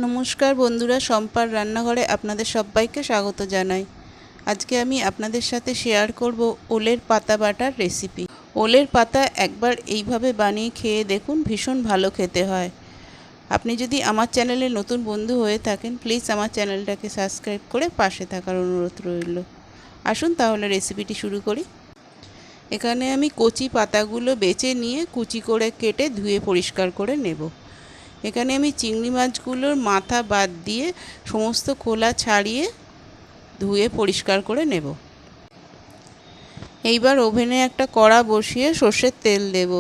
নমস্কার বন্ধুরা, সম্পার রান্নাঘরে আপনাদের সবাইকে স্বাগত জানাই। আজকে আমি আপনাদের সাথে শেয়ার করব ওলের পাতা বাটার রেসিপি। ওলের পাতা একবার এইভাবে বানিয়ে খেয়ে দেখুন, ভীষণ ভালো খেতে হয়। আপনি যদি আমার চ্যানেলে নতুন বন্ধু হয়ে থাকেন, প্লিজ আমার চ্যানেলটাকে সাবস্ক্রাইব করে পাশে থাকার অনুরোধ রইল। আসুন তাহলে রেসিপিটি শুরু করি। এখানে আমি কচি পাতাগুলো বেছে নিয়ে কুচি করে কেটে ধুয়ে পরিষ্কার করে নেব। এখানে আমি চিংড়ি মাছগুলোর মাথা বাদ দিয়ে সমস্ত খোলা ছাড়িয়ে ধুয়ে পরিষ্কার করে নেব। এইবার ওভেনে একটা কড়া বসিয়ে সর্ষের তেল দেব।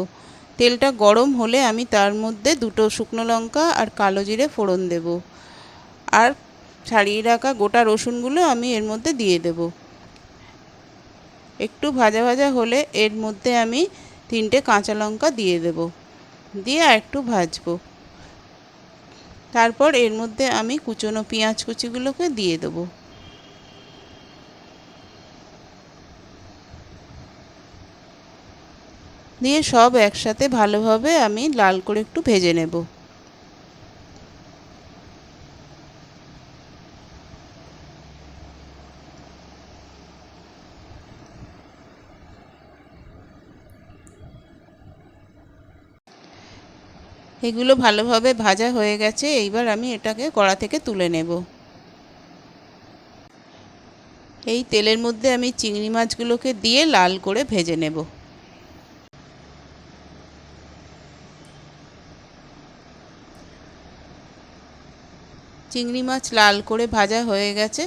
তেলটা গরম হলে আমি তার মধ্যে 2 শুকনো লঙ্কা আর কালো জিরে ফোড়ন দেব, আর ছাড়িয়ে রাখা গোটা রসুনগুলো আমি এর মধ্যে দিয়ে দেব। একটু ভাজা ভাজা হলে এর মধ্যে আমি 3টে কাঁচা লঙ্কা দিয়ে দেব, দিয়ে আর একটু ভাজবো। তারপর এর মধ্যে আমি কুচনো পেঁয়াজ কুচিগুলোকে দিয়ে দেবো। দিয়ে সব একসাথে ভালোভাবে আমি লাল করে একটু ভেজে নেব। এগুলো ভালোভাবে ভাজা হয়ে গেছে। এইবার আমি এটাকে কড়া থেকে তুলে নেব। এই তেলের মধ্যে আমি চিংড়ি মাছগুলোকে দিয়ে লাল করে ভেজে নেব। চিংড়ি মাছ লাল করে ভাজা হয়ে গেছে।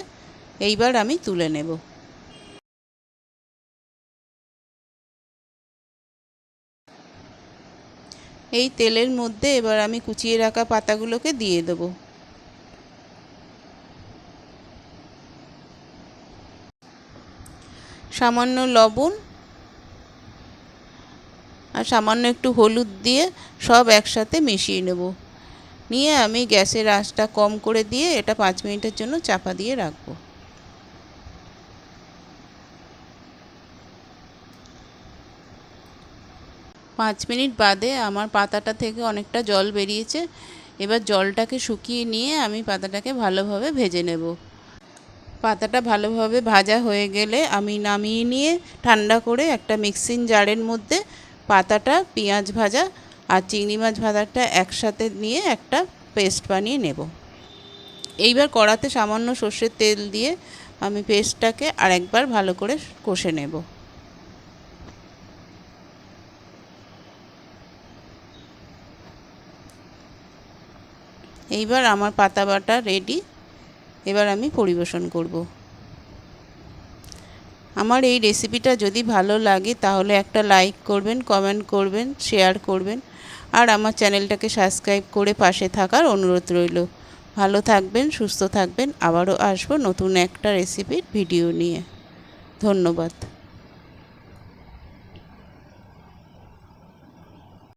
এইবার আমি তুলে নেব। এই তেলের মধ্যে এবার আমি কুচিয়ে রাখা পাতাগুলোকে দিয়ে দেব। সামান্য লবণ আর সামান্য একটু হলুদ দিয়ে সব একসাথে মিশিয়ে নেব। নিয়ে আমি গ্যাসের আঁচটা কম করে দিয়ে এটা 5 মিনিটের জন্য চাপা দিয়ে রাখবো। 5 মিনিট বাদে আমার পাতাটা থেকে অনেকটা জল বেরিয়েছে। এবার জলটাকে শুকিয়ে নিয়ে আমি পাতাটাকে ভালোভাবে ভেজে নেব। পাতাটা ভালোভাবে ভাজা হয়ে গেলে আমি নামিয়ে নিয়ে ঠান্ডা করে একটা মিক্সিং জারের মধ্যে পাতাটা, পেঁয়াজ ভাজা আর চিংড়ি মাছ ভাজাটা একসাথে নিয়ে একটা পেস্ট বানিয়ে নেব। এইবার কড়াতে সামান্য সর্ষের তেল দিয়ে আমি পেস্টটাকে আরেকবার ভালো করে কষে নেব। এইবার আমার পাতা বাটা রেডি। এবার আমি পরিবেশন করব। আমার এই রেসিপিটা যদি ভালো লাগে তাহলে একটা লাইক করবেন, কমেন্ট করবেন, শেয়ার করবেন, আর আমার চ্যানেলটাকে সাবস্ক্রাইব করে পাশে থাকার অনুরোধ রইল। ভালো থাকবেন, সুস্থ থাকবেন। আবারও আসবো নতুন একটা রেসিপির ভিডিও নিয়ে। ধন্যবাদ।